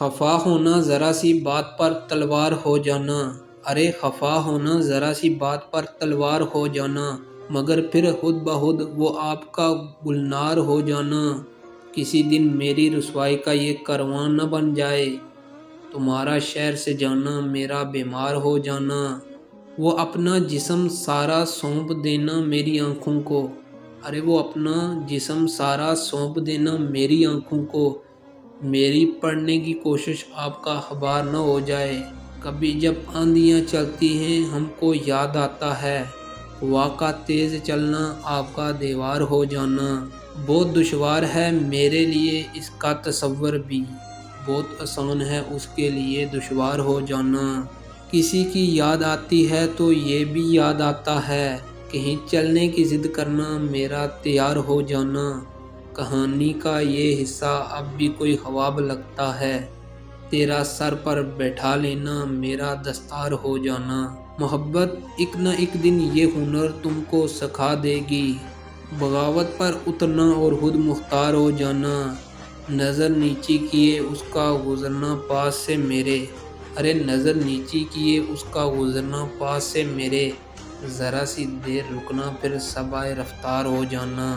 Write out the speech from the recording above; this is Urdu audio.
خفا ہونا ذرا سی بات پر تلوار ہو جانا، ارے خفا ہونا ذرا سی بات پر تلوار ہو جانا، مگر پھر خود بخود وہ آپ کا گلنار ہو جانا۔ کسی دن میری رسوائی کا یہ کارواں نہ بن جائے، تمہارا شہر سے جانا میرا بیمار ہو جانا۔ وہ اپنا جسم سارا سونپ دینا میری آنکھوں کو، ارے وہ اپنا جسم سارا سونپ دینا میری آنکھوں کو، میری پڑھنے کی کوشش آپ کا اخبار نہ ہو جائے۔ کبھی جب آندھیاں چلتی ہیں ہم کو یاد آتا ہے، ہوا کا تیز چلنا آپ کا دیوار ہو جانا۔ بہت دشوار ہے میرے لیے اس کا تصور بھی، بہت آسان ہے اس کے لیے دشوار ہو جانا۔ کسی کی یاد آتی ہے تو یہ بھی یاد آتا ہے، کہیں چلنے کی ضد کرنا میرا تیار ہو جانا۔ کہانی کا یہ حصہ اب بھی کوئی خواب لگتا ہے، تیرا سر پر بیٹھا لینا میرا دستار ہو جانا۔ محبت ایک نہ ایک دن یہ ہنر تم کو سکھا دے گی، بغاوت پر اترنا اور خود مختار ہو جانا۔ نظر نیچی کیے اس کا گزرنا پاس سے میرے، ارے نظر نیچی کیے اس کا گزرنا پاس سے میرے، ذرا سی دیر رکنا پھر سبائے رفتار ہو جانا۔